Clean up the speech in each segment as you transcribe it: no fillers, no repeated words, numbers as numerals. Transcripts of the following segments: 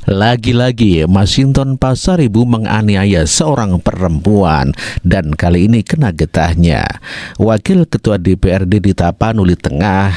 Lagi-lagi Masinton Pasaribu menganiaya seorang perempuan dan kali ini kena getahnya. Wakil Ketua DPRD di Tapanuli Tengah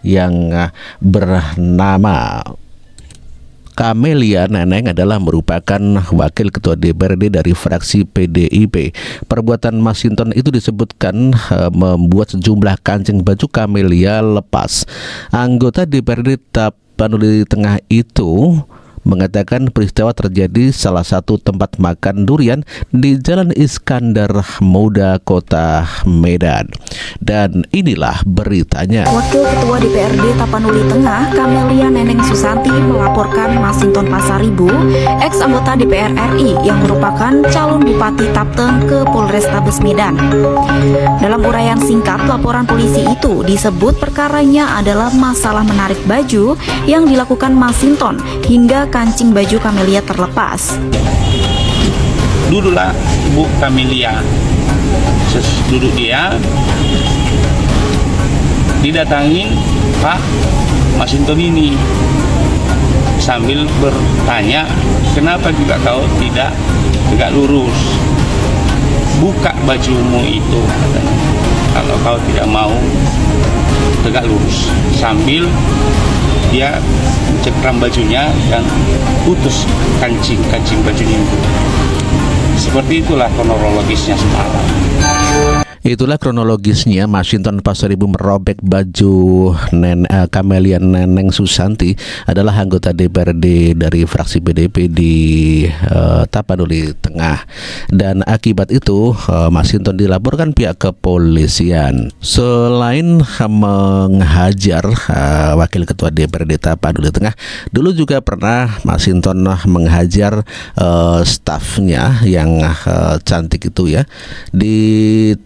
yang bernama Camelia Neneng adalah merupakan wakil ketua DPRD dari fraksi PDIP. Perbuatan Masinton itu disebutkan membuat sejumlah kancing baju Camelia lepas. Anggota DPRD Tapanuli Tengah itu mengatakan peristiwa terjadi salah satu tempat makan durian di Jalan Iskandar Muda, Kota Medan. Dan inilah beritanya. Wakil Ketua DPRD Tapanuli Tengah, Camelia Neneng Susanti melaporkan Masinton Pasaribu, ex-anggota DPR RI yang merupakan calon Bupati Tapteng ke Polrestabes Medan. Dalam uraian singkat laporan polisi itu disebut perkaranya adalah masalah menarik baju yang dilakukan Masinton hingga kancing baju Camelia terlepas. Duduklah Ibu Camelia, duduk dia, didatangin Pak Masinton ini sambil bertanya, kenapa juga kau tidak tegak lurus? Buka bajumu itu, katanya, kalau kau tidak mau tegak lurus. Sambil dia mencekram bajunya dan putus kancing bajunya itu. Seperti itulah kronologisnya semalam. Itulah kronologisnya. Masinton Pasaribu merobek baju Camelia Neneng Susanti adalah anggota DPRD dari fraksi PDIP di Tapanuli Tengah. Dan akibat itu Masinton dilaporkan pihak kepolisian. Selain menghajar wakil ketua DPRD Tapanuli Tengah, dulu juga pernah Masinton menghajar stafnya yang cantik itu ya, di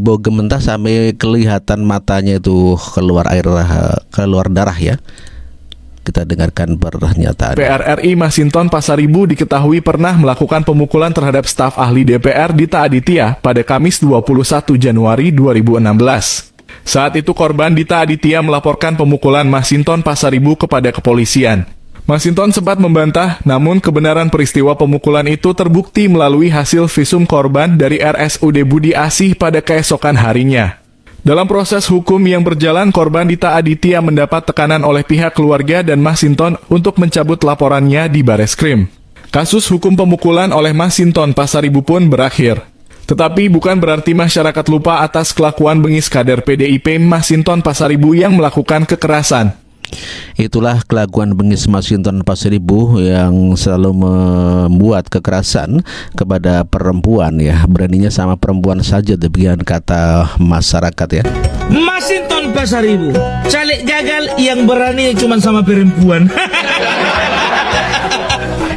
Bogementah sampai kelihatan matanya itu keluar darah ya. Kita dengarkan pernyataan. DPR RI Masinton Pasaribu diketahui pernah melakukan pemukulan terhadap staf ahli DPR Dita Aditya pada Kamis 21 Januari 2016. Saat itu korban Dita Aditya melaporkan pemukulan Masinton Pasaribu kepada kepolisian. Masinton sempat membantah, namun kebenaran peristiwa pemukulan itu terbukti melalui hasil visum korban dari RSUD Budi Asih pada keesokan harinya. Dalam proses hukum yang berjalan, korban Dita Aditya mendapat tekanan oleh pihak keluarga dan Masinton untuk mencabut laporannya di Bareskrim. Kasus hukum pemukulan oleh Masinton Pasaribu pun berakhir. Tetapi bukan berarti masyarakat lupa atas kelakuan bengis kader PDIP Masinton Pasaribu yang melakukan kekerasan. Itulah kelakuan bengis Masinton Pasaribu yang selalu membuat kekerasan kepada perempuan ya. Beraninya sama perempuan saja, demikian kata masyarakat ya. Masinton Pasaribu, caleg gagal yang berani cuma sama perempuan.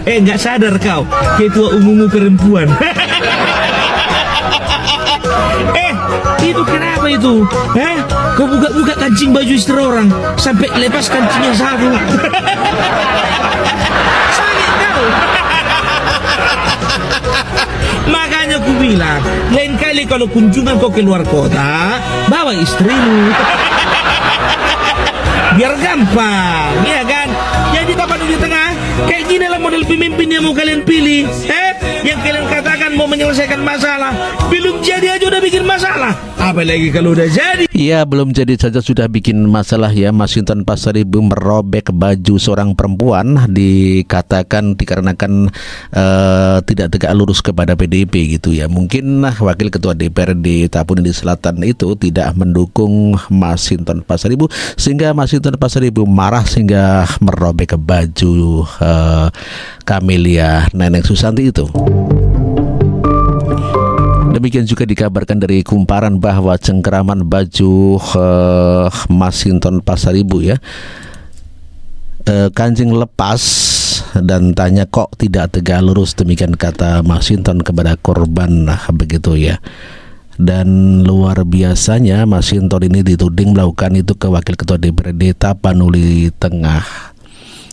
Nggak sadar kau, ketua umum perempuan. Itu kenapa itu? Kau buka-buka kancing baju istri orang sampai lepas kancingnya satu. Sakit kau. Makanya ku bilang, lain kali kalau kunjungan kau keluar kota, bawa istrimu. Biar gampang, ya kan? Jadi Tapanuli Tengah, kayak gini lah model pemimpin yang mau kalian pilih. Yang kalian katakan mau menyelesaikan masalah, belum jadi aja udah bikin masalah. Apalagi kalau udah jadi. Ya, belum jadi saja sudah bikin masalah ya. Masinton Pasaribu merobek baju seorang perempuan dikatakan dikarenakan tidak tegak lurus kepada PDIP gitu ya. Mungkin wakil ketua DPRD Tapanuli Selatan itu tidak mendukung Masinton Pasaribu sehingga Masinton Pasaribu marah sehingga merobek baju Camelia Neneng Susanti itu. Demikian juga dikabarkan dari Kumparan bahwa cengkeraman baju Masinton Pasaribu ya, kancing lepas dan tanya kok tidak tegak lurus, demikian kata Masinton kepada korban begitu ya. Dan luar biasanya Masinton ini dituding melakukan itu ke wakil ketua DPRD Tapanuli Tengah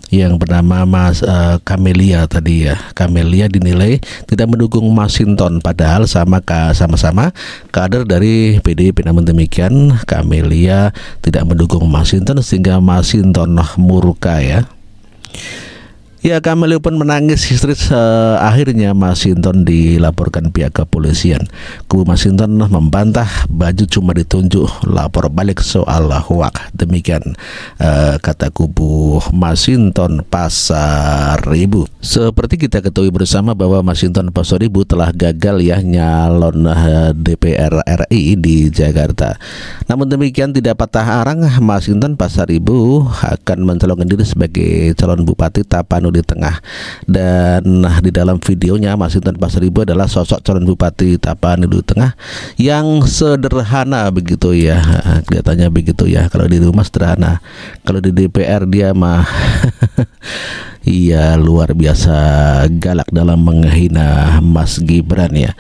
yang bernama Camelia tadi ya. Camelia dinilai tidak mendukung Masinton padahal sama-sama kader dari PDIP. Namun demikian Camelia tidak mendukung Masinton sehingga Masinton murka ya. Ya, Kameli pun menangis histeris. Akhirnya Masinton dilaporkan pihak kepolisian. Kubu Masinton membantah baju cuma ditunjuk, lapor balik soal hoak. Demikian kata kubu Masinton Pasaribu. Seperti kita ketahui bersama bahwa Masinton Pasaribu telah gagal ya nyalon DPR RI di Jakarta. Namun demikian tidak patah arang, Masinton Pasaribu akan mencalonkan diri sebagai calon Bupati Tapanuli Tengah. Dan di dalam videonya Masinton Pasaribu adalah sosok calon Bupati Tapanuli Tengah yang sederhana begitu ya. Kelihatannya begitu ya. Kalau di rumah sederhana, kalau di DPR dia mah iya luar biasa galak dalam menghina Mas Gibran ya.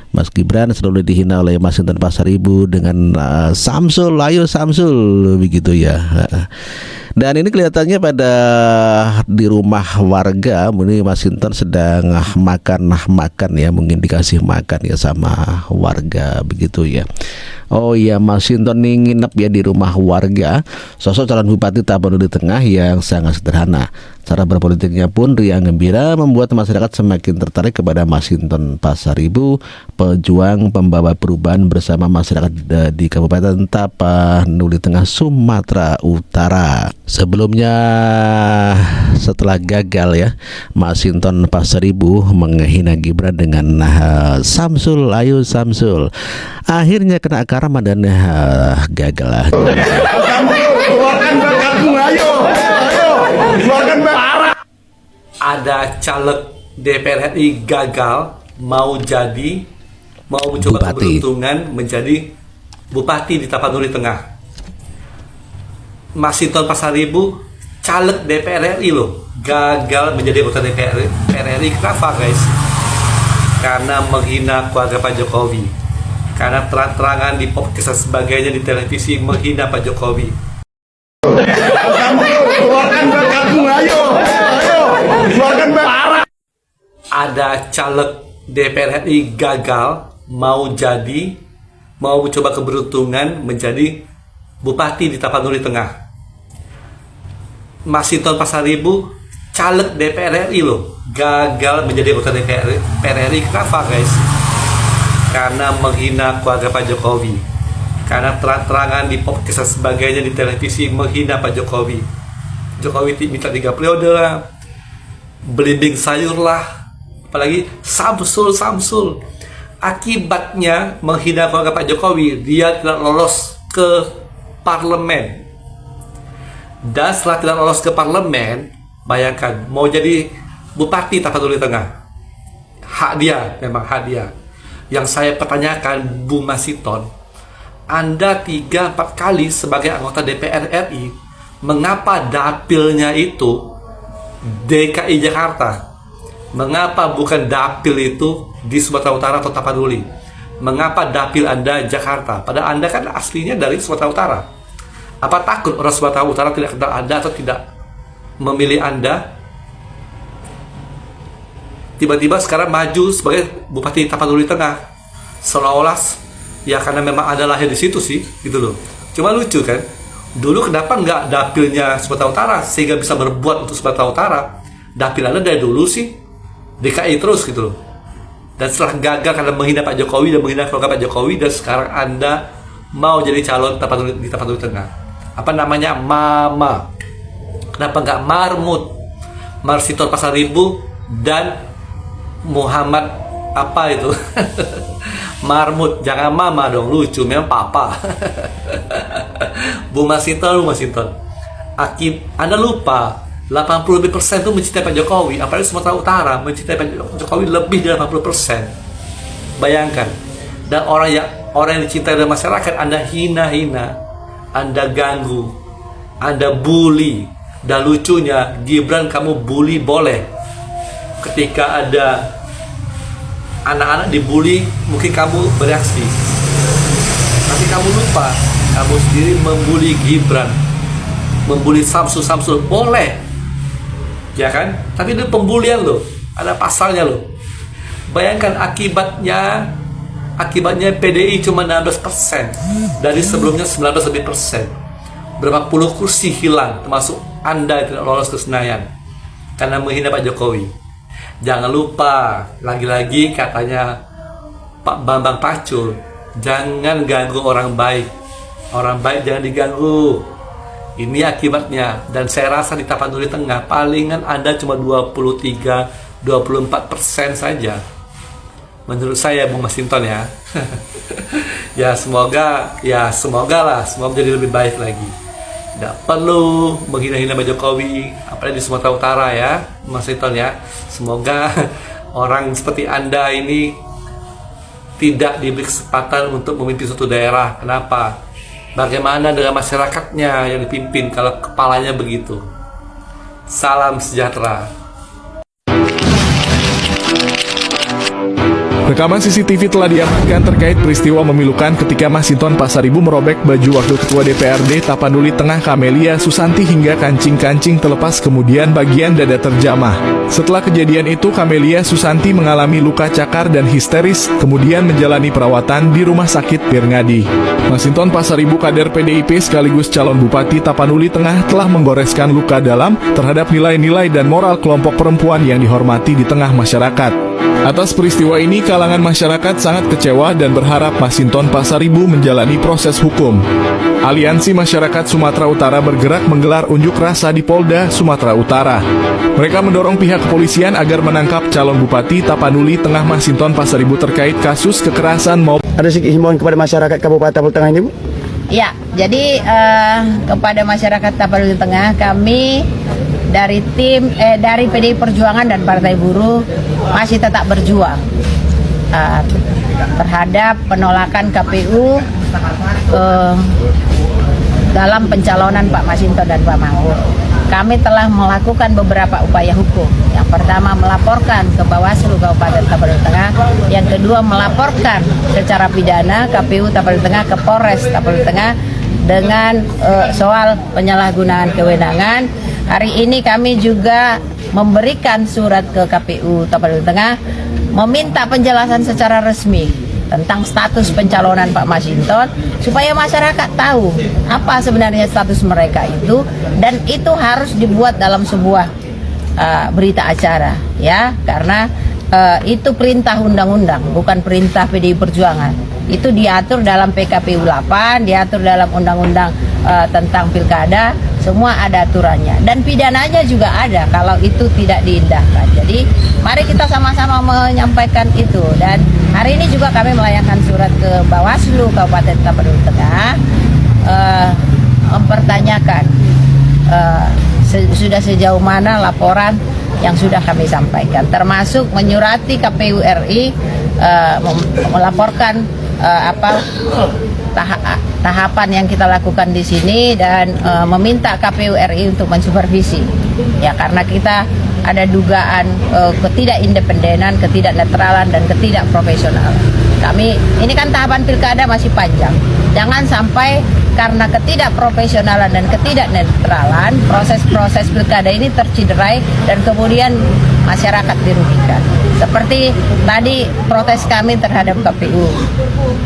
Mas Gibran selalu dihina oleh Masinton Pasaribu dengan Samsul, ayo Samsul begitu ya. Dan ini kelihatannya pada di rumah warga, ini Masinton sedang makan ya, mungkin dikasih makan ya sama warga begitu ya. Oh iya, Masinton ini nginep ya di rumah warga, sosok calon Bupati Tapanuli Tengah yang sangat sederhana. Cara berpolitiknya pun riang gembira, membuat masyarakat semakin tertarik kepada Masinton Pasaribu, pejuang pembawa perubahan bersama masyarakat di Kabupaten Tapanuli Tengah, Sumatera Utara. Sebelumnya, setelah gagal ya, Masinton Pasaribu menghina Gibran dengan Samsul, ayo Samsul. Akhirnya kena karma dan gagal lah. Ada caleg DPR RI gagal mau mencoba keberuntungan menjadi bupati di Tapanuli Tengah. Masinton Pasaribu caleg DPR RI loh, gagal menjadi anggota DPR RI. Kenapa guys? Karena menghina keluarga Pak Jokowi, karena terang-terangan di podcast dan sebagainya di televisi menghina Pak Jokowi. Ada caleg DPR RI gagal mau mencoba keberuntungan menjadi bupati di Tapanuli Tengah. Masinton Pasaribu caleg DPR RI loh, gagal menjadi anggota DPR RI. Kenapa guys? Karena menghina keluarga Pak Jokowi, karena terang-terangan di podcast dan sebagainya di televisi menghina Pak Jokowi. Jokowi minta 3 periode lah, belimbing sayur lah, apalagi Samsul. Akibatnya menghina keluarga Pak Jokowi, dia tidak lolos ke parlemen. Dan setelah tidak lolos ke parlemen, bayangkan mau jadi bupati Tapanuli Tengah, hak dia, memang hak dia. Yang saya pertanyakan, Bu Masinton, Anda 3-4 kali sebagai anggota DPR RI, mengapa dapilnya itu DKI Jakarta? Mengapa bukan dapil itu di Sumatera Utara atau Tapanuli? Mengapa dapil Anda Jakarta? Padahal Anda kan aslinya dari Sumatera Utara. Apa takut orang Sumatera Utara tidak kenal Anda atau tidak memilih Anda? Tiba-tiba sekarang maju sebagai Bupati Tapanuli Tengah, seolah-olah ya karena memang Anda lahir di situ sih, gitu loh. Cuma lucu kan? Dulu kenapa nggak dapilnya Sumatera Utara sehingga bisa berbuat untuk Sumatera Utara? Dapil Anda dari dulu sih DKI terus gitu loh. Dan setelah gagal karena menghina Pak Jokowi dan menghina keluarga Pak Jokowi, dan sekarang Anda mau jadi calon di Tapanuli Tengah. Apa namanya? Mama. Kenapa nggak Marmut? Masinton Pasaribu dan Muhammad apa itu? Marmut, jangan mama dong, lucu, memang papa. Bu Masinton. Anda lupa 80% lebih itu mencintai Pak Jokowi, apalagi Sumatera Utara mencintai Pak Jokowi lebih dari 80%. Bayangkan. Dan orang yang dicintai oleh masyarakat Anda hina-hina, Anda ganggu, Anda bully. Dan lucunya, Gibran kamu bully boleh. Ketika ada anak-anak dibully, mungkin kamu bereaksi. Tapi kamu lupa, kamu sendiri membuli Gibran, membuli Samsul boleh, ya kan? Tapi itu pembulian loh, ada pasalnya loh. Bayangkan akibatnya PDI cuma 16% dari sebelumnya 19% lebih. Berapa puluh kursi hilang, termasuk Anda yang tidak lolos ke Senayan. karena menghina Pak Jokowi. Jangan lupa, lagi-lagi katanya Pak Bambang Pacul, jangan ganggu orang baik. Orang baik jangan diganggu. Ini akibatnya. Dan saya rasa di Tapanuli Tengah palingan Anda cuma 23-24% saja. Menurut saya, Bung Masinton ya. Ya semoga lah, semoga menjadi lebih baik lagi. Tidak perlu menghina-hina Pak Jokowi, apalagi di Sumatera Utara ya, Mas Masinton ya. Semoga orang seperti Anda ini tidak diberi kesempatan untuk memimpin suatu daerah. Kenapa? Bagaimana dengan masyarakatnya yang dipimpin kalau kepalanya begitu? Salam sejahtera. Rekaman CCTV telah diamankan terkait peristiwa memilukan ketika Masinton Pasaribu merobek baju Wakil Ketua DPRD Tapanuli Tengah Kamelia Susanti hingga kancing-kancing terlepas, kemudian bagian dada terjamah. Setelah kejadian itu, Kamelia Susanti mengalami luka cakar dan histeris, kemudian menjalani perawatan di Rumah Sakit Pirngadi. Masinton Pasaribu, kader PDIP sekaligus calon Bupati Tapanuli Tengah, telah menggoreskan luka dalam terhadap nilai-nilai dan moral kelompok perempuan yang dihormati di tengah masyarakat. Atas peristiwa ini, kalangan masyarakat sangat kecewa dan berharap Masinton Pasaribu menjalani proses hukum. Aliansi Masyarakat Sumatera Utara bergerak menggelar unjuk rasa di Polda Sumatera Utara. Mereka mendorong pihak kepolisian agar menangkap calon Bupati Tapanuli Tengah Masinton Pasaribu terkait kasus kekerasan maupun... Ada sedikit himbauan kepada masyarakat Kabupaten Tapanuli Tengah ini, Bu? Ya, jadi kepada masyarakat Tapanuli Tengah, kami dari PDI Perjuangan dan Partai Buruh masih tetap berjuang terhadap penolakan KPU dalam pencalonan Pak Masinton dan Pak Mahfud. Kami telah melakukan beberapa upaya hukum. Yang pertama, melaporkan ke Bawaslu Kabupaten Tapanuli Tengah. Yang kedua, melaporkan secara pidana KPU Tapanuli Tengah ke Polres Tapanuli Tengah dengan soal penyalahgunaan kewenangan. Hari ini kami juga memberikan surat ke KPU Tapanuli Tengah meminta penjelasan secara resmi tentang status pencalonan Pak Masinton supaya masyarakat tahu apa sebenarnya status mereka itu, dan itu harus dibuat dalam sebuah berita acara ya, karena itu perintah undang-undang, bukan perintah PDI Perjuangan. Itu diatur dalam PKPU 8, diatur dalam undang-undang tentang pilkada, semua ada aturannya, dan pidananya juga ada kalau itu tidak diindahkan. Jadi mari kita sama-sama menyampaikan itu, dan hari ini juga kami melayangkan surat ke Bawaslu Kabupaten Tapanuli Tengah mempertanyakan sudah sejauh mana laporan yang sudah kami sampaikan, termasuk menyurati KPU RI melaporkan tahapan yang kita lakukan di sini, dan meminta KPU RI untuk mensupervisi ya, karena kita ada dugaan ketidakindependenan, ketidaknetralan, dan ketidakprofesionalan. Ini kan tahapan pilkada masih panjang. Jangan sampai karena ketidakprofesionalan dan ketidaknetralan proses-proses pilkada ini terciderai dan kemudian masyarakat dirugikan. Seperti tadi protes kami terhadap KPU.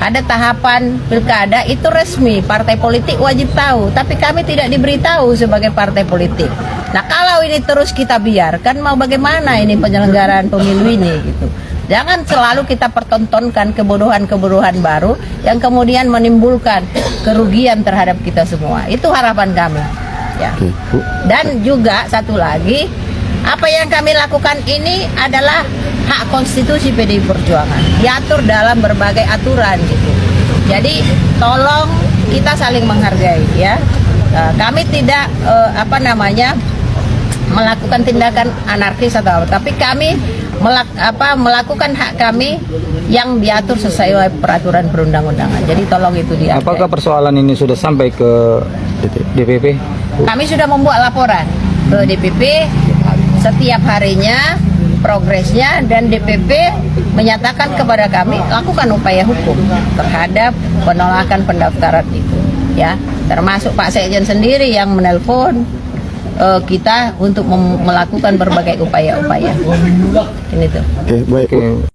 Ada tahapan pilkada itu resmi, partai politik wajib tahu, tapi kami tidak diberitahu sebagai partai politik. Nah, kalau ini terus kita biarkan, mau bagaimana ini penyelenggaraan pemilu ini gitu. Jangan selalu kita pertontonkan kebodohan-kebodohan baru yang kemudian menimbulkan kerugian terhadap kita semua. Itu harapan kami. Ya. Dan juga satu lagi, apa yang kami lakukan ini adalah hak konstitusi PDI Perjuangan, diatur dalam berbagai aturan gitu. Jadi tolong kita saling menghargai ya. Kami tidak melakukan tindakan anarkis atau apa, tapi kami melakukan hak kami yang diatur sesuai peraturan perundang-undangan. Jadi tolong itu dihargai. Apakah persoalan ini sudah sampai ke DPP? Kami sudah membuat laporan ke DPP setiap harinya progresnya, dan DPP menyatakan kepada kami lakukan upaya hukum terhadap penolakan pendaftaran itu ya, termasuk Pak Sekjen sendiri yang menelpon kita untuk melakukan berbagai upaya-upaya. Ini tuh. Oke, baik.